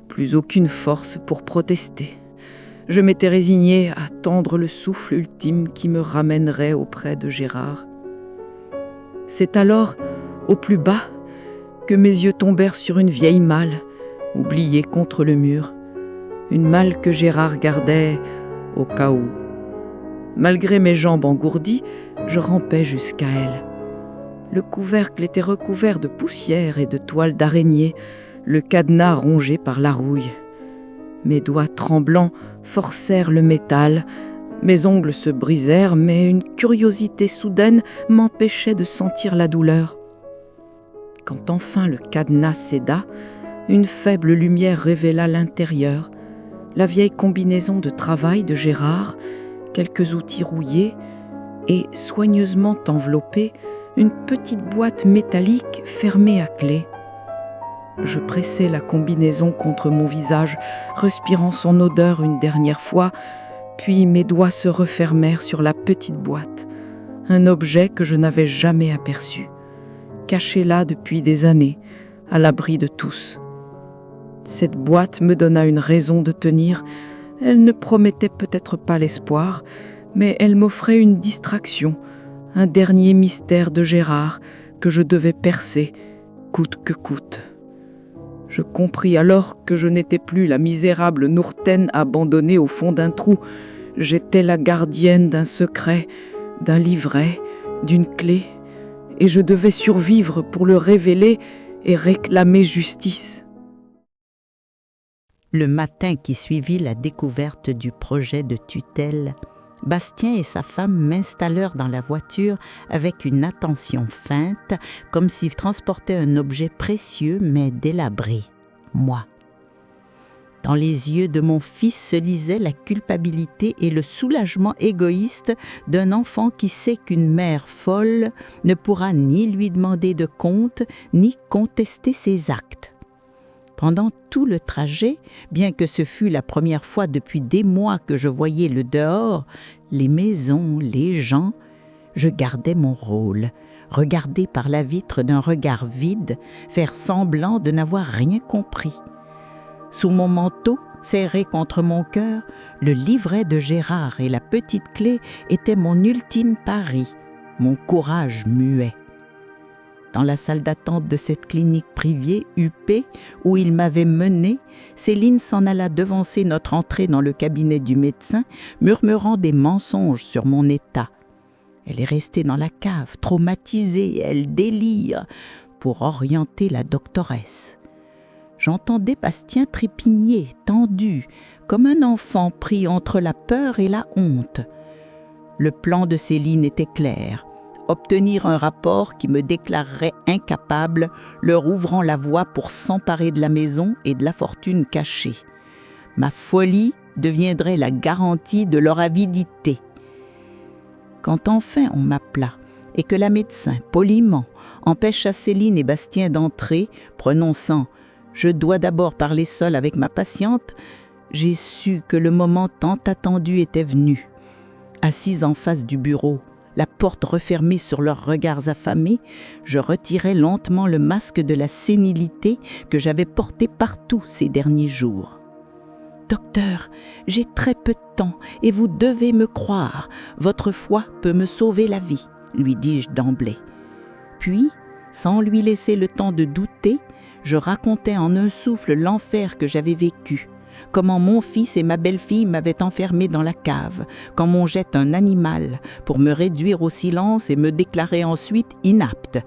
Speaker 4: plus aucune force pour protester. Je m'étais résigné à tendre le souffle ultime qui me ramènerait auprès de Gérard. C'est alors, au plus bas, que mes yeux tombèrent sur une vieille malle, oubliée contre le mur. Une malle que Gérard gardait au cas où. Malgré mes jambes engourdies, je rampais jusqu'à elle. Le couvercle était recouvert de poussière et de toiles d'araignée, le cadenas rongé par la rouille. Mes doigts tremblants forcèrent le métal, mes ongles se brisèrent, mais une curiosité soudaine m'empêchait de sentir la douleur. Quand enfin le cadenas céda, une faible lumière révéla l'intérieur, la vieille combinaison de travail de Gérard, quelques outils rouillés et, soigneusement enveloppée, une petite boîte métallique fermée à clé. Je pressai la combinaison contre mon visage, respirant son odeur une dernière fois, puis mes doigts se refermèrent sur la petite boîte, un objet que je n'avais jamais aperçu, caché là depuis des années, à l'abri de tous. Cette boîte me donna une raison de tenir. Elle ne promettait peut-être pas l'espoir, mais elle m'offrait une distraction, un dernier mystère de Gérard que je devais percer, coûte que coûte. Je compris alors que je n'étais plus la misérable Nourten abandonnée au fond d'un trou. J'étais la gardienne d'un secret, d'un livret, d'une clé, et je devais survivre pour le révéler et réclamer justice.
Speaker 1: Le matin qui suivit la découverte du projet de tutelle, Bastien et sa femme m'installèrent dans la voiture avec une attention feinte, comme s'ils transportaient un objet précieux mais délabré, moi. Dans les yeux de mon fils se lisait la culpabilité et le soulagement égoïste d'un enfant qui sait qu'une mère folle ne pourra ni lui demander de compte, ni contester ses actes. Pendant tout le trajet, bien que ce fût la première fois depuis des mois que je voyais le dehors, les maisons, les gens, je gardais mon rôle, regarder par la vitre d'un regard vide, faire semblant de n'avoir rien compris. Sous mon manteau, serré contre mon cœur, le livret de Gérard et la petite clé étaient mon ultime pari, mon courage muet. Dans la salle d'attente de cette clinique privée huppée où il m'avait mené, Céline s'en alla devancer notre entrée dans le cabinet du médecin, murmurant des mensonges sur mon état. Elle est restée dans la cave, traumatisée, elle délire, pour orienter la doctoresse. J'entendais Bastien trépigner, tendu, comme un enfant pris entre la peur et la honte. Le plan de Céline était clair. Obtenir un rapport qui me déclarerait incapable, leur ouvrant la voie pour s'emparer de la maison et de la fortune cachée. Ma folie deviendrait la garantie de leur avidité. Quand enfin on m'appela et que la médecin, poliment, empêcha Céline et Bastien d'entrer, prononçant « Je dois d'abord parler seul avec ma patiente », j'ai su que le moment tant attendu était venu. Assise en face du bureau, la porte refermée sur leurs regards affamés, je retirais lentement le masque de la sénilité que j'avais porté partout ces derniers jours. « Docteur, j'ai très peu de temps et vous devez me croire. Votre foi peut me sauver la vie, » lui dis-je d'emblée. Puis, sans lui laisser le temps de douter, je racontais en un souffle l'enfer que j'avais vécu. Comment mon fils et ma belle-fille m'avaient enfermé dans la cave, comme on jette un animal, pour me réduire au silence et me déclarer ensuite inapte.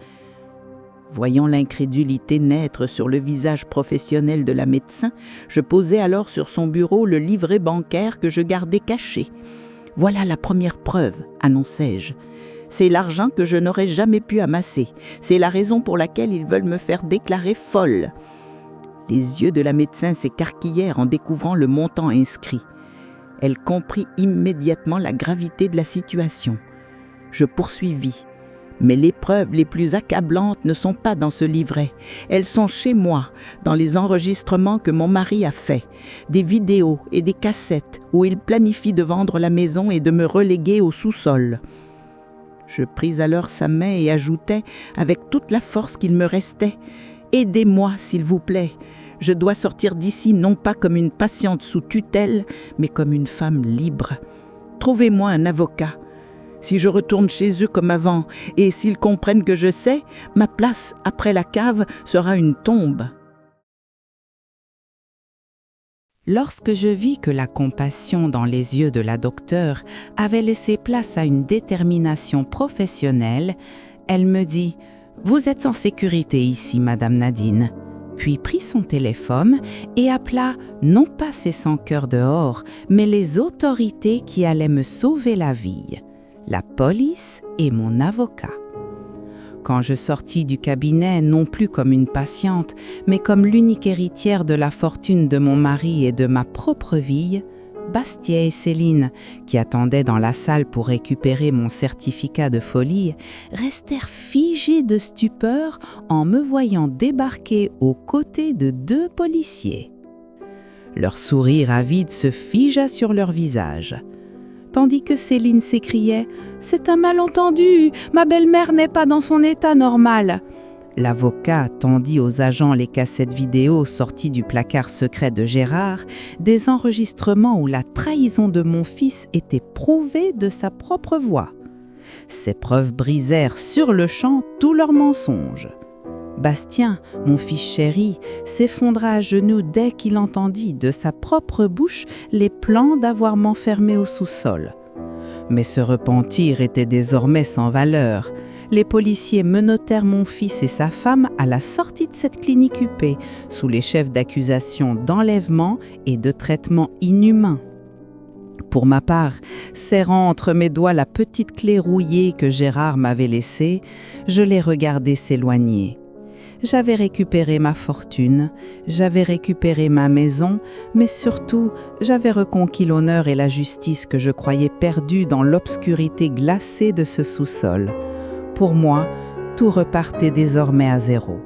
Speaker 1: Voyant l'incrédulité naître sur le visage professionnel de la médecin, je posai alors sur son bureau le livret bancaire que je gardais caché. « Voilà la première preuve, » annonçai-je. « C'est l'argent que je n'aurais jamais pu amasser. C'est la raison pour laquelle ils veulent me faire déclarer folle. » Les yeux de la médecin s'écarquillèrent en découvrant le montant inscrit. Elle comprit immédiatement la gravité de la situation. Je poursuivis. Mais les preuves les plus accablantes ne sont pas dans ce livret. Elles sont chez moi, dans les enregistrements que mon mari a faits, des vidéos et des cassettes où il planifie de vendre la maison et de me reléguer au sous-sol. Je pris alors sa main et ajoutai, avec toute la force qu'il me restait, « Aidez-moi, s'il vous plaît. Je dois sortir d'ici non pas comme une patiente sous tutelle, mais comme une femme libre. Trouvez-moi un avocat. Si je retourne chez eux comme avant, et s'ils comprennent que je sais, ma place après la cave sera une tombe. »
Speaker 2: Lorsque je vis que la compassion dans les yeux de la docteure avait laissé place à une détermination professionnelle, elle me dit « Vous êtes en sécurité ici, Madame Nadine », puis prit son téléphone et appela non pas ses sans-cœur dehors, mais les autorités qui allaient me sauver la vie, la police et mon avocat. Quand je sortis du cabinet, non plus comme une patiente, mais comme l'unique héritière de la fortune de mon mari et de ma propre vie, Bastien et Céline, qui attendaient dans la salle pour récupérer mon certificat de folie, restèrent figés de stupeur en me voyant débarquer aux côtés de 2 policiers. Leur sourire avide se figea sur leur visage, tandis que Céline s'écriait « C'est un malentendu, ma belle-mère n'est pas dans son état normal ». L'avocat tendit aux agents les cassettes vidéo sorties du placard secret de Gérard, des enregistrements où la trahison de mon fils était prouvée de sa propre voix. Ces preuves brisèrent sur le champ tous leurs mensonges. Bastien, mon fils chéri, s'effondra à genoux dès qu'il entendit de sa propre bouche les plans d'avoir m'enfermé au sous-sol. Mais ce repentir était désormais sans valeur. Les policiers menottèrent mon fils et sa femme à la sortie de cette clinique huppée, sous les chefs d'accusation d'enlèvement et de traitement inhumain. Pour ma part, serrant entre mes doigts la petite clé rouillée que Gérard m'avait laissée, je les regardais s'éloigner. J'avais récupéré ma fortune, j'avais récupéré ma maison, mais surtout, j'avais reconquis l'honneur et la justice que je croyais perdus dans l'obscurité glacée de ce sous-sol. Pour moi, tout repartait désormais à zéro.